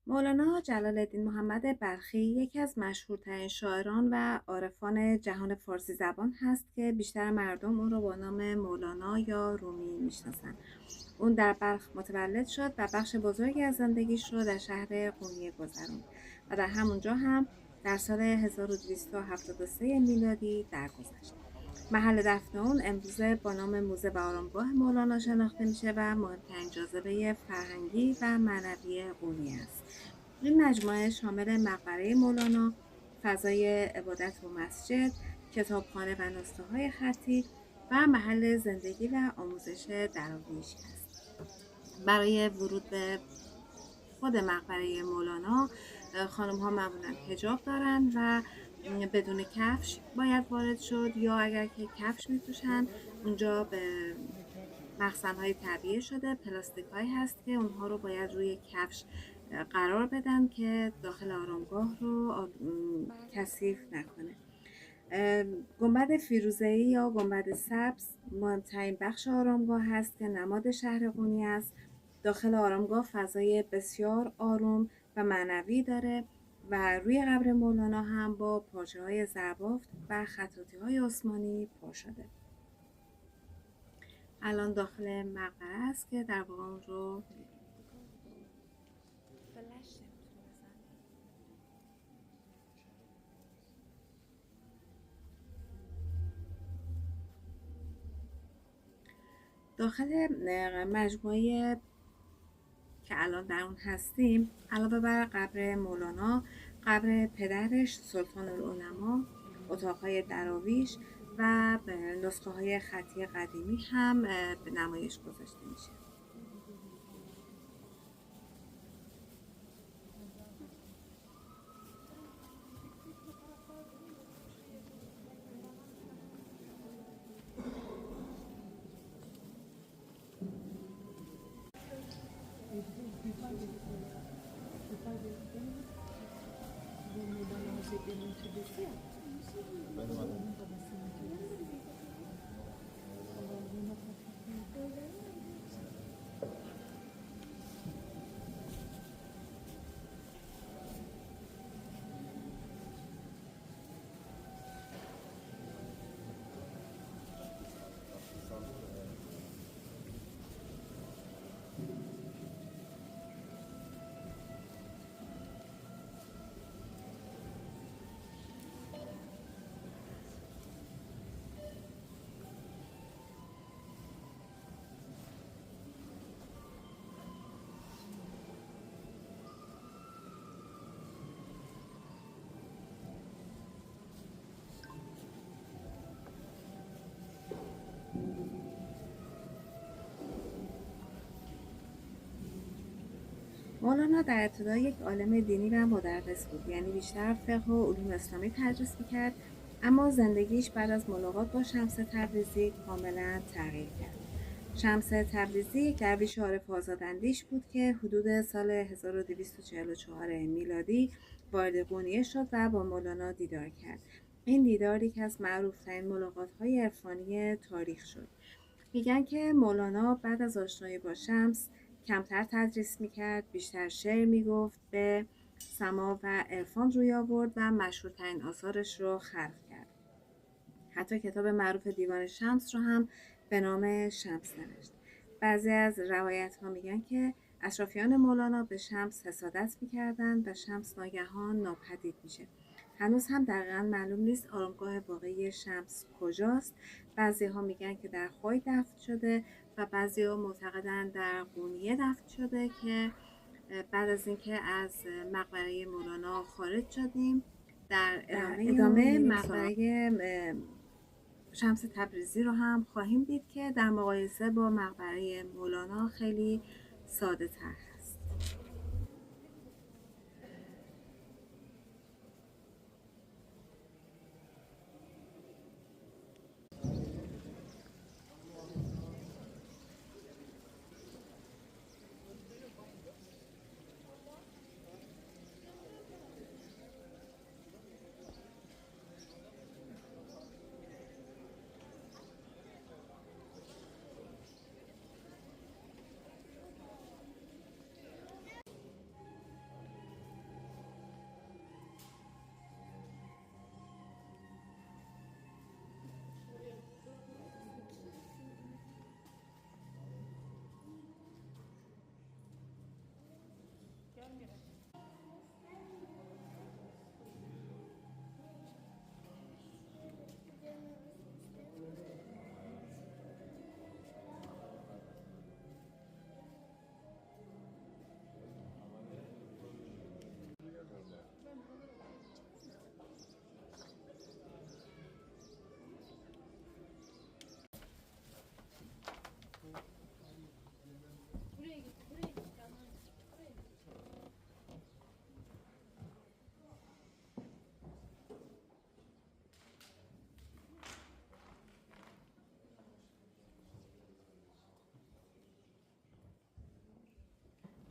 مولانا جلال‌الدین محمد بلخی یکی از مشهورترین شاعران و عارفان جهان فارسی زبان هست که بیشتر مردم او را با نام مولانا یا رومی میشناسند. اون در بلخ متولد شد و بخش بزرگی از زندگیش رو در شهر قونیه گذروند و در همونجا هم در سال 1273 میلادی درگذشت. محل دفن اون امروزه با نام موزه و آرامگاه مولانا شناخته میشه و مهمترین جاذبه فرهنگی و معنوی قونیه است. این مجموعه شامل مقبره مولانا، فضای عبادت و مسجد، کتابخانه و نسخه های خطی و محل زندگی و آموزش دراویش است. برای ورود به خود مقبره مولانا خانم ها معمولا حجاب دارن و بدون کفش باید وارد شد، یا اگر که کفش میپوشن اونجا به مخزن های تعبیه شده پلاستیک هایی هست که اونها رو باید روی کفش قرار بدن که داخل آرامگاه رو کثیف نکنه. گنبد فیروزه‌ای یا گنبد سبز مهمترین بخش آرامگاه هست که نماد شهر قونیه است. داخل آرامگاه فضای بسیار آروم و معنوی داره و روی قبر مولانا هم با پارچه های زربافت و خطاطی های عثمانی پر شده. الان داخل مقبره است که در واقع اون رو داخل مجموعه که الان در اون هستیم، علاوه بر قبر مولانا، قبر پدرش سلطان العلماء، اتاقهای دراویش و نسخه های خطی قدیمی هم به نمایش گذاشته میشه. مولانا در ابتدا یک عالم دینی و مدرس بود، یعنی بیشتر فقه و علوم اسلامی تدریس میکرد، اما زندگیش بعد از ملاقات با شمس تبریزی کاملا تغییر کرد. شمس تبریزی یک درویش عارف آزاداندیش بود که حدود سال 1244 میلادی وارد قونیه شد و با مولانا دیدار کرد. این دیدار یکی از معروفترین ملاقات‌های عرفانی تاریخ شد. میگن که مولانا بعد از آشنایی با شمس کمتر تدریس میکرد، بیشتر شعر میگفت، به سما و عرفان روی آورد و مشهورترین آثارش رو خلق کرد. حتی کتاب معروف دیوان شمس رو هم به نام شمس نوشت. بعضی از روایت ها میگن که اطرافیان مولانا به شمس حسادت میکردن و شمس ناگهان ناپدید میشه. هنوز هم دقیقا معلوم نیست آرامگاه واقعی شمس کجاست. بعضی ها میگن که در خوی دفن شده و بعضی ها معتقدن در قونیه دفن شده که بعد از اینکه از مقبره مولانا خارج شدیم در ادامه مقبره شمس تبریزی رو هم خواهیم دید که در مقایسه با مقبره مولانا خیلی ساده تر هست.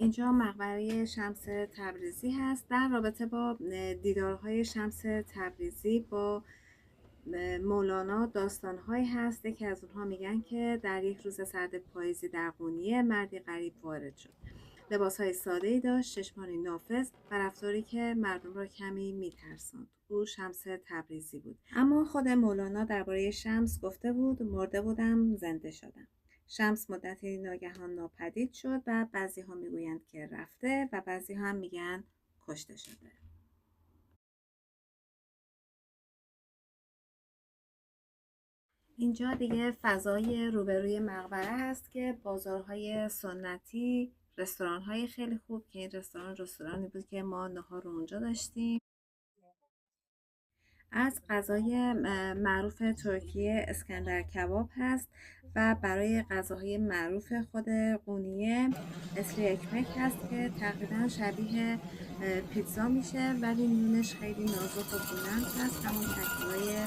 اینجا مقبره شمس تبریزی هست. در رابطه با دیدارهای شمس تبریزی با مولانا داستانهایی هست. یکی از اونها میگن که در یک روز سرد پاییزی در قونیه مردی غریب وارد شد. لباسهای ساده‌ای داشت، چشمانی نافذ و رفتاری که مردم را کمی میترساند. او شمس تبریزی بود. اما خود مولانا درباره شمس گفته بود: مرده بودم زنده شدم. شمس مدتی ناگهان ناپدید شد و بعضی ها میگویند که رفته و بعضی ها هم میگن کشته شده. اینجا دیگه فضای روبروی مقبره هست که بازارهای سنتی، رستوران‌های خیلی خوب، که این رستورانی بود که ما نهار رو اونجا داشتیم. از غذای معروف ترکیه اسکندر کباب هست و برای غذاهای معروف خود قونیه اسری اکمک هست که تقریبا شبیه پیتزا میشه ولی نونش خیلی نازک و بلند هست. همون شکل‌های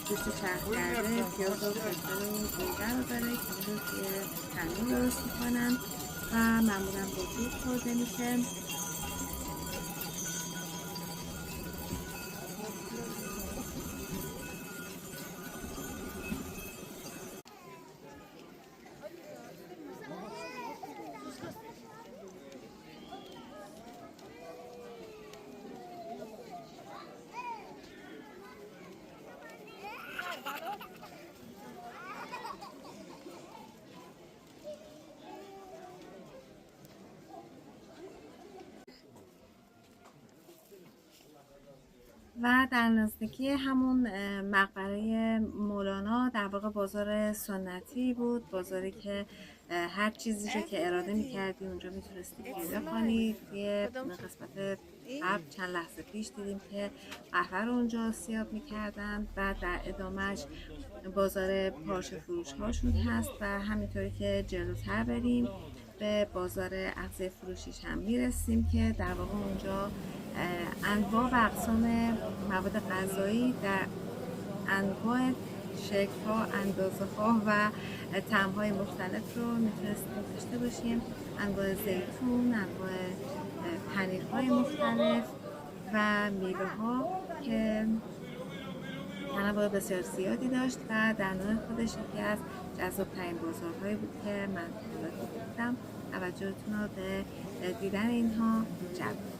گوشت چرخ کرده، پیاز و فلفل و گوجه رو داره که اون رو توی تنور درست میکنن و معمولا با دود خورده میشه. و در نزدیکی همون مقبره مولانا در واقع بازار سنتی بود، بازاری که هر چیزی رو که اراده می‌کردی اونجا میتونستی پیدا کنی. یه قسمت قبل چند لحظه پیش دیدیم که قهوه رو اونجا سیاب می‌کردن و در ادامهش بازار پارچه فروش هاشون هست و همینطوری که جلوتر بریم به بازار اغذیه فروشیش هم میرسیم که در واقع اونجا انواع و اقسام مواد غذایی در انواع شکل‌ها، اندازه‌ها و طعم‌های مختلف رو میتونستیم داشته باشیم. انواع زیتون، انواع پنیرهای مختلف و میوه‌ها که تنوع بسیار زیادی داشت و در نوع خودش یکی از جذاب‌ترین بازارهایی بود که من دیدم. توجهتون رو به دیدن اینها جلب کنم.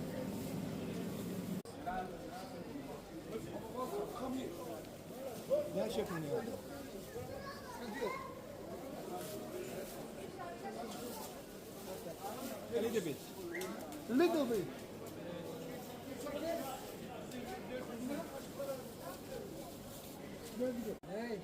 A little bit. Hey.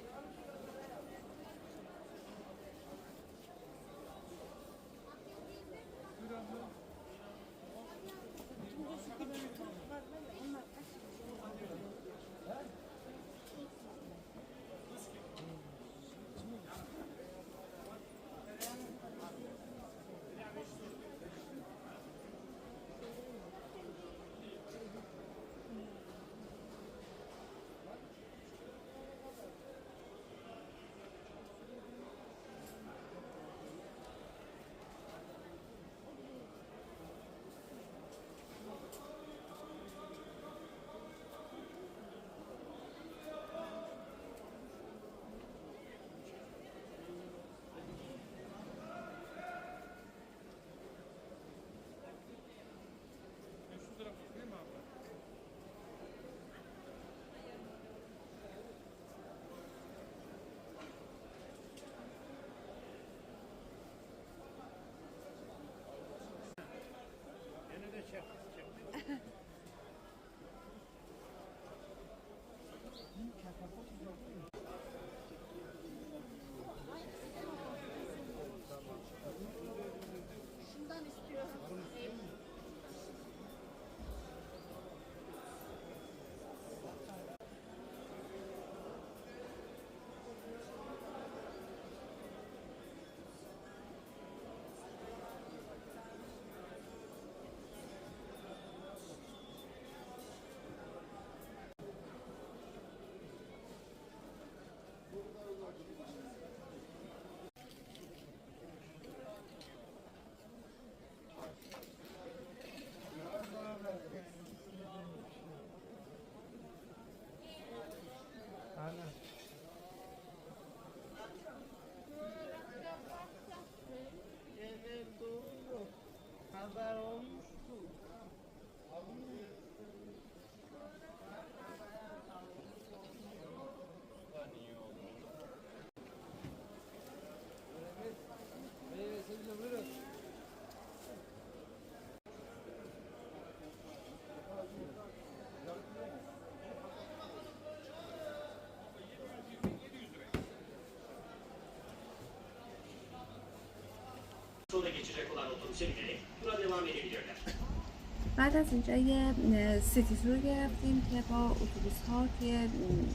بعد از اینجا یه سیتی تور گرفتیم که با اتوبوس ها توی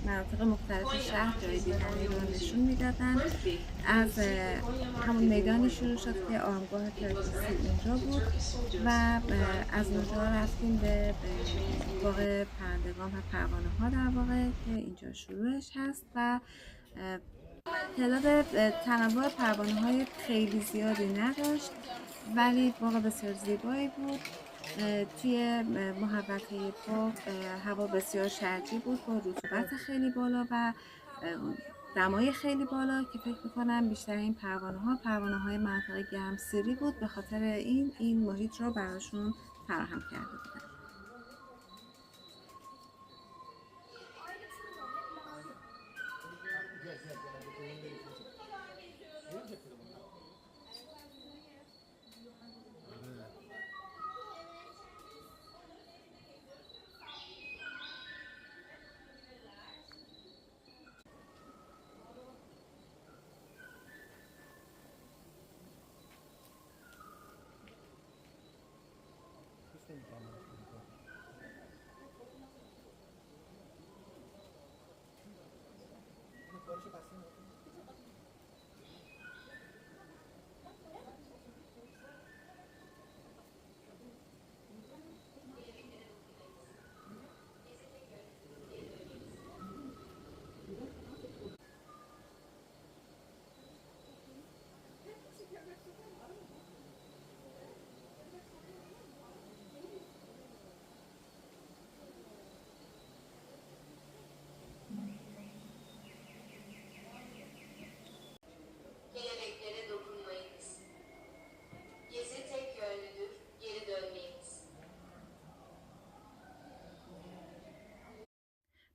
مناطق مختلف شهر جای دیدنی رو نشون میدادن. از همون میدانی شروع شد که آرامگاه کلاسیسی اونجا بود و از اونجا رفتیم به باغ پرندگان و پروانه ها در واقع که اینجا شروعش هست و تعداد تنوع پروانه های خیلی زیادی نداشت ولی باغ بسیار زیبایی بود. توی محوطه باغ هوا بسیار شرجی بود با رطوبت خیلی بالا و دمای خیلی بالا که فکر میکنم بیشتر این پروانه های منطقه گرمسیری بود، به خاطر این محیط رو براشون فراهم کرده بودن.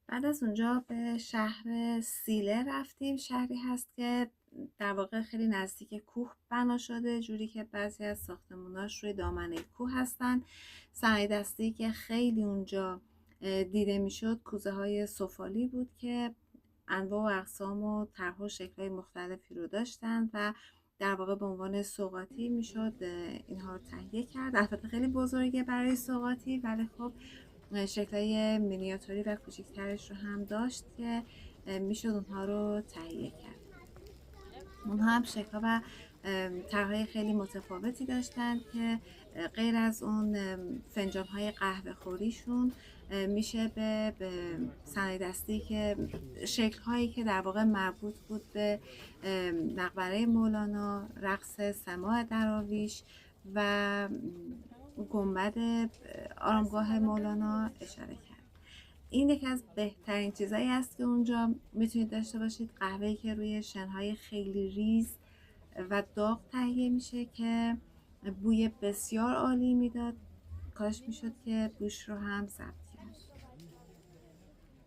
بعد از اونجا به شهر سیله رفتیم. شهری هست که در واقع خیلی نزدیک کوه بنا شده، جوری که بعضی از ساختموناش روی دامنه کوه هستن. صنایع دستی که خیلی اونجا دیده میشد کوزه های سفالی بود که انواع و اقسام و طرح و شکل‌های مختلفی رو داشتن و در واقع به عنوان سوغاتی میشد اینها رو تهیه کرد. البته خیلی بزرگه برای سوغاتی ولی خب شکل‌های مینیاتوری و کوچیک‌ترش رو هم داشت که میشد اونها رو تهیه کرد. اونها هم شکل‌ها و طرح‌های خیلی متفاوتی داشتن که غیر از اون فنجان‌های قهوه خوریشون میشه به صنایع دستی که شکل‌هایی که در واقع مربوط بود به مقبره مولانا، رقص سماع دراویش و گنبد آرامگاه مولانا اشاره کرد. این یکی از بهترین چیزایی است که اونجا میتونید داشته باشید، قهوه‌ای که روی شنهای خیلی ریز و داغ تهیه میشه که بوی بسیار عالی میداد. کاش میشد که بوش رو هم ضبط کرد.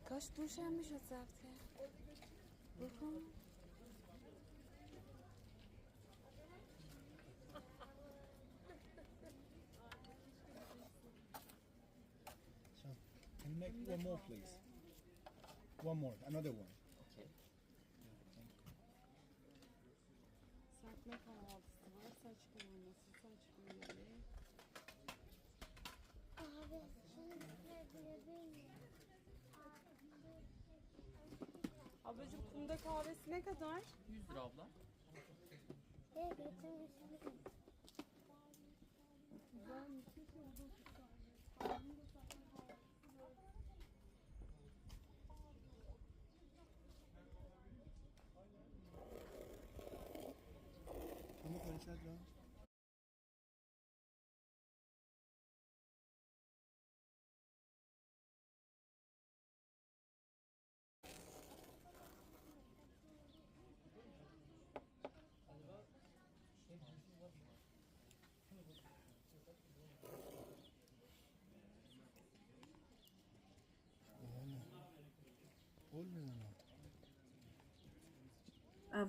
کاش بوش هم میشد ضبط کرد. بکن. Can you make one more, please? One more, another one. Okay. Serpme kahvaltısı var, saç kavurması, saç böreği. Abi şunu görebilir miyim? Ablacığım kumda kahvesi ne kadar? 100 lira abla. ¿Cómo puede ser?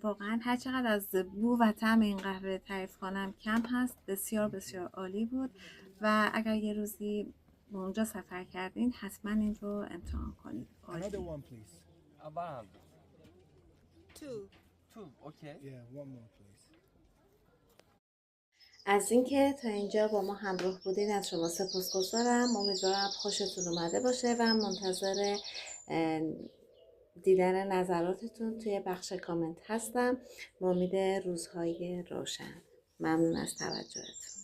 واقعا هر چقدر از بو و طعم این قهوه تعریف کنم کم هست. بسیار بسیار عالی بود و اگر یه روزی به اونجا سفر کردین حتما این رو امتحان کنید. Another one, please. 100. Two. 2, okay. Yeah, one more, please. از اینکه تا اینجا با ما همراه بودین از شما سپاسگزارم. امیدوارم خوشتون اومده باشه و منتظر دیدن نظراتتون توی بخش کامنت هستم. با امید روزهای روشن. ممنون از توجهتون.